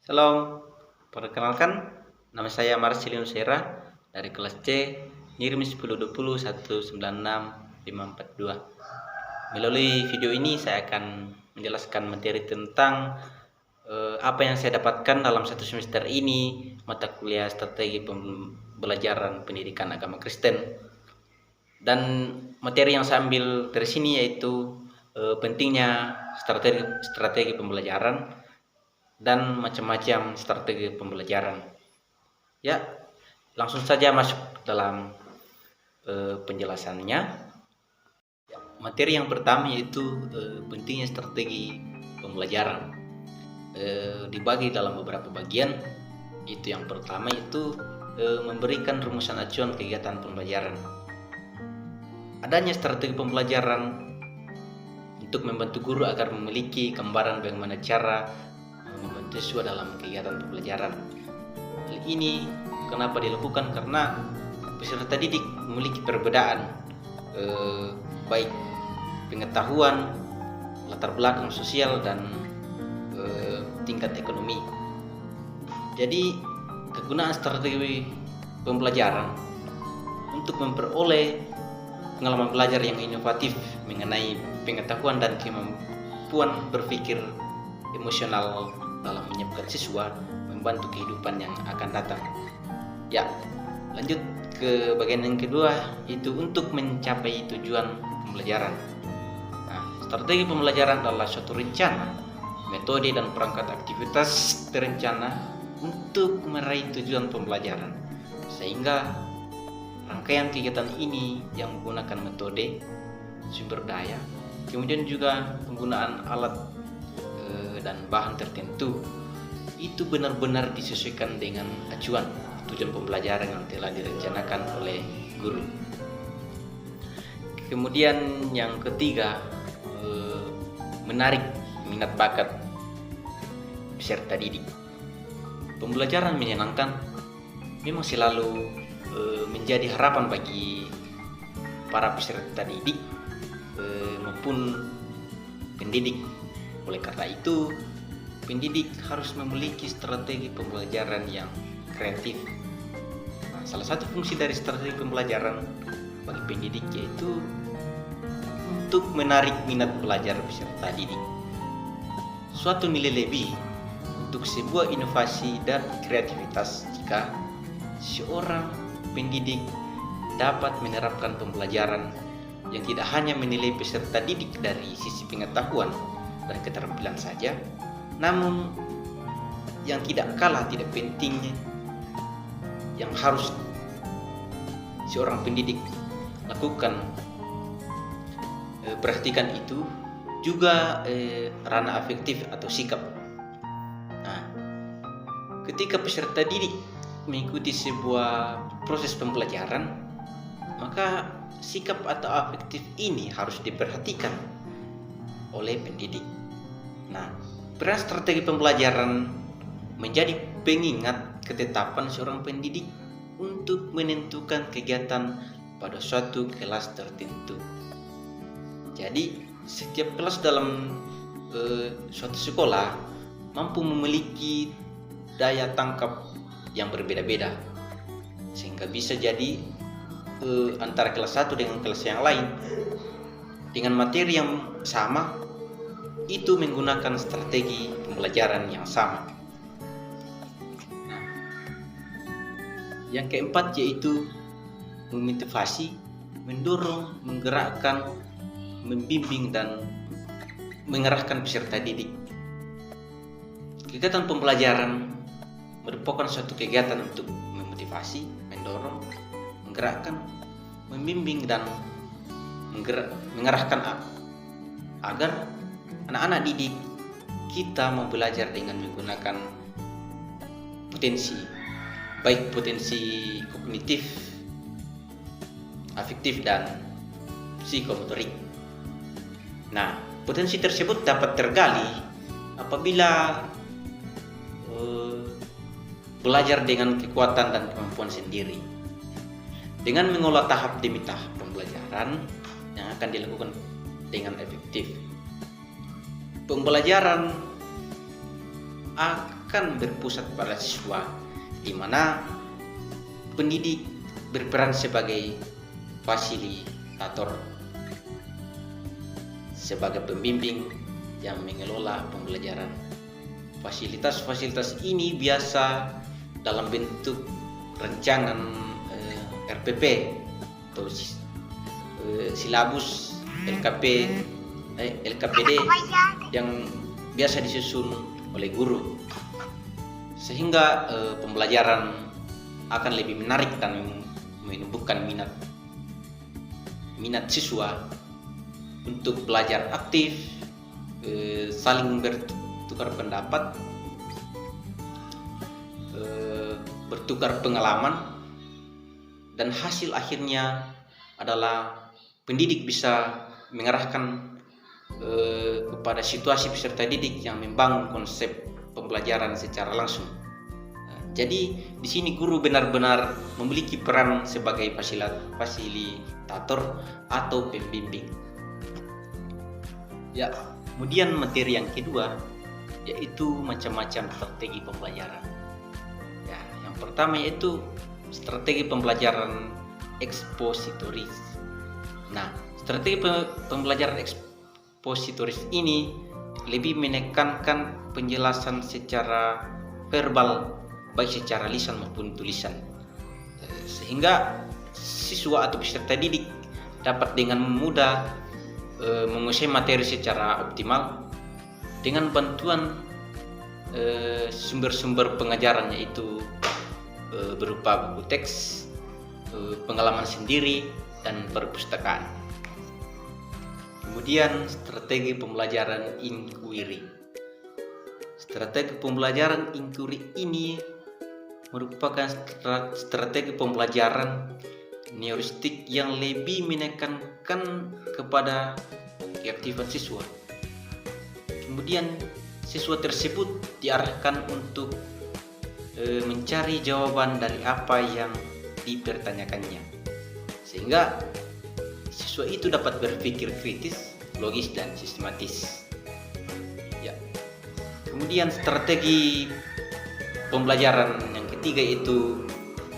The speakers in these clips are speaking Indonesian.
Salam, perkenalkan, nama saya Marcelino Sera dari kelas C, NIRM 1020119542. Melalui video ini saya akan menjelaskan materi tentang apa yang saya dapatkan dalam satu semester ini, mata kuliah strategi pembelajaran pendidikan agama Kristen. Dan materi yang saya ambil dari sini yaitu pentingnya strategi pembelajaran dan macam-macam strategi pembelajaran. Ya, langsung saja masuk dalam penjelasannya. Materi yang pertama yaitu pentingnya strategi pembelajaran. Dibagi dalam beberapa bagian. Itu yang pertama itu memberikan rumusan acuan kegiatan pembelajaran. Adanya strategi pembelajaran untuk membantu guru agar memiliki gambaran bagaimana cara membantu siswa dalam kegiatan pembelajaran. Hal ini kenapa dilakukan? Karena peserta didik memiliki perbedaan baik pengetahuan, latar belakang sosial, dan tingkat ekonomi. Jadi kegunaan strategi pembelajaran untuk memperoleh pengalaman belajar yang inovatif mengenai pengetahuan dan kemampuan berpikir emosional dalam menyiapkan siswa membantu kehidupan yang akan datang. Ya, lanjut ke bagian yang kedua, itu untuk mencapai tujuan pembelajaran. Nah, strategi pembelajaran adalah suatu rencana, metode dan perangkat aktivitas terencana untuk meraih tujuan pembelajaran, sehingga rangkaian kegiatan ini yang menggunakan metode, sumber daya, kemudian juga penggunaan alat dan bahan tertentu itu benar-benar disesuaikan dengan acuan tujuan pembelajaran yang telah direncanakan oleh guru. Kemudian yang ketiga, menarik minat bakat peserta didik. Pembelajaran menyenangkan memang selalu menjadi harapan bagi para peserta didik maupun pendidik. Oleh karena itu, pendidik harus memiliki strategi pembelajaran yang kreatif. Nah, salah satu fungsi dari strategi pembelajaran bagi pendidik yaitu untuk menarik minat belajar peserta didik. Suatu nilai lebih untuk sebuah inovasi dan kreativitas jika seorang pendidik dapat menerapkan pembelajaran yang tidak hanya menilai peserta didik dari sisi pengetahuan dan keterampilan saja, namun yang tidak kalah tidak pentingnya yang harus seorang pendidik lakukan, perhatikan itu juga ranah afektif atau sikap. Nah, ketika peserta didik mengikuti sebuah proses pembelajaran, maka sikap atau afektif ini harus diperhatikan oleh pendidik. Nah, peran strategi pembelajaran menjadi pengingat ketetapan seorang pendidik untuk menentukan kegiatan pada suatu kelas tertentu. Jadi, setiap kelas dalam suatu sekolah mampu memiliki daya tangkap yang berbeda-beda, sehingga bisa jadi antara kelas satu dengan kelas yang lain dengan materi yang sama itu menggunakan strategi pembelajaran yang sama. Nah, yang keempat yaitu memotivasi, mendorong, menggerakkan, membimbing, dan mengerahkan peserta didik. Kegiatan pembelajaran merupakan suatu kegiatan untuk memotivasi, mendorong, menggerakkan, membimbing, dan mengerahkan agar anak-anak didik kita mau belajar dengan menggunakan potensi, baik potensi kognitif, afektif, dan psikomotorik. Nah, potensi tersebut dapat tergali apabila belajar dengan kekuatan dan kemampuan sendiri, dengan mengolah tahap demi tahap pembelajaran yang akan dilakukan dengan efektif. Pembelajaran akan berpusat pada siswa, di mana pendidik berperan sebagai fasilitator, sebagai pembimbing yang mengelola pembelajaran. Fasilitas-fasilitas ini biasa dalam bentuk rancangan RPP atau silabus LKPD yang biasa disusun oleh guru, sehingga pembelajaran akan lebih menarik dan menumbuhkan minat siswa untuk belajar aktif, saling bertukar pendapat, bertukar pengalaman, dan hasil akhirnya adalah pendidik bisa mengarahkan kepada situasi peserta didik yang membangun konsep pembelajaran secara langsung. Jadi di sini guru benar-benar memiliki peran sebagai fasilitator atau pembimbing. Ya, kemudian materi yang kedua yaitu macam-macam strategi pembelajaran. Ya, yang pertama yaitu strategi pembelajaran ekspositoris. Nah, strategi pembelajaran ekspositoris ini lebih menekankan penjelasan secara verbal, baik secara lisan maupun tulisan, sehingga siswa atau peserta didik dapat dengan mudah menguasai materi secara optimal dengan bantuan sumber-sumber pengajaran, yaitu berupa buku teks, pengalaman sendiri, dan perpustakaan. Kemudian strategi pembelajaran inquiry. Strategi pembelajaran inquiry ini merupakan strategi pembelajaran neuristik yang lebih menekankan kepada keaktifan siswa. Kemudian siswa tersebut diarahkan untuk mencari jawaban dari apa yang dipertanyakannya, sehingga siswa itu dapat berpikir kritis, logis, dan sistematis. Ya. Kemudian strategi pembelajaran yang ketiga yaitu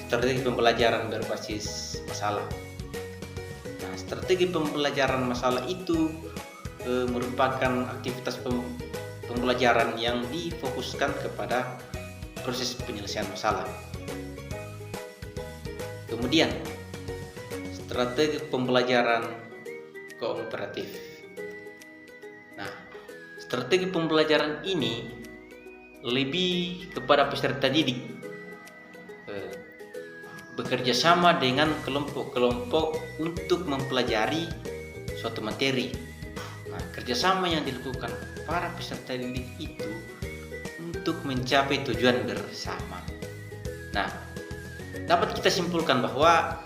strategi pembelajaran berbasis masalah. Nah, strategi pembelajaran masalah itu merupakan aktivitas pembelajaran yang difokuskan kepada proses penyelesaian masalah. Kemudian strategi pembelajaran kooperatif. Nah, strategi pembelajaran ini lebih kepada peserta didik bekerja sama dengan kelompok-kelompok untuk mempelajari suatu materi. Nah, kerjasama yang dilakukan para peserta didik itu untuk mencapai tujuan bersama. Nah, dapat kita simpulkan bahwa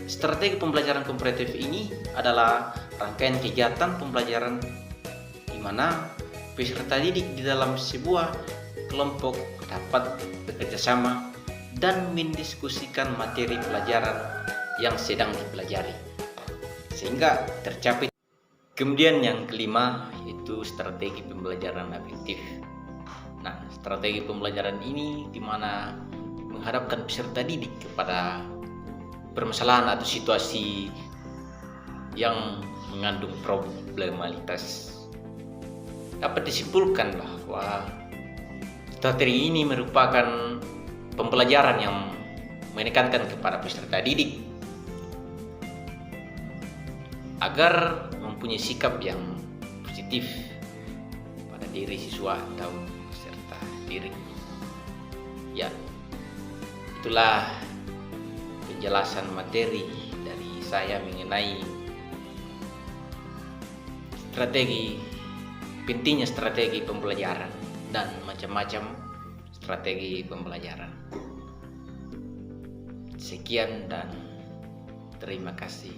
strategi pembelajaran kooperatif ini adalah rangkaian kegiatan pembelajaran di mana peserta didik di dalam sebuah kelompok dapat bekerja sama dan mendiskusikan materi pelajaran yang sedang dipelajari sehingga tercapai. Kemudian yang kelima yaitu strategi pembelajaran afektif. Nah, strategi pembelajaran ini di mana menghadapkan peserta didik kepada permasalahan atau situasi yang mengandung problemalitas. Dapat disimpulkan bahwa strategi ini merupakan pembelajaran yang menekankan kepada peserta didik agar mempunyai sikap yang positif pada diri siswa atau peserta didik. Ya, itulah penjelasan materi dari saya mengenai pentingnya strategi pembelajaran dan macam-macam strategi pembelajaran. Sekian dan terima kasih.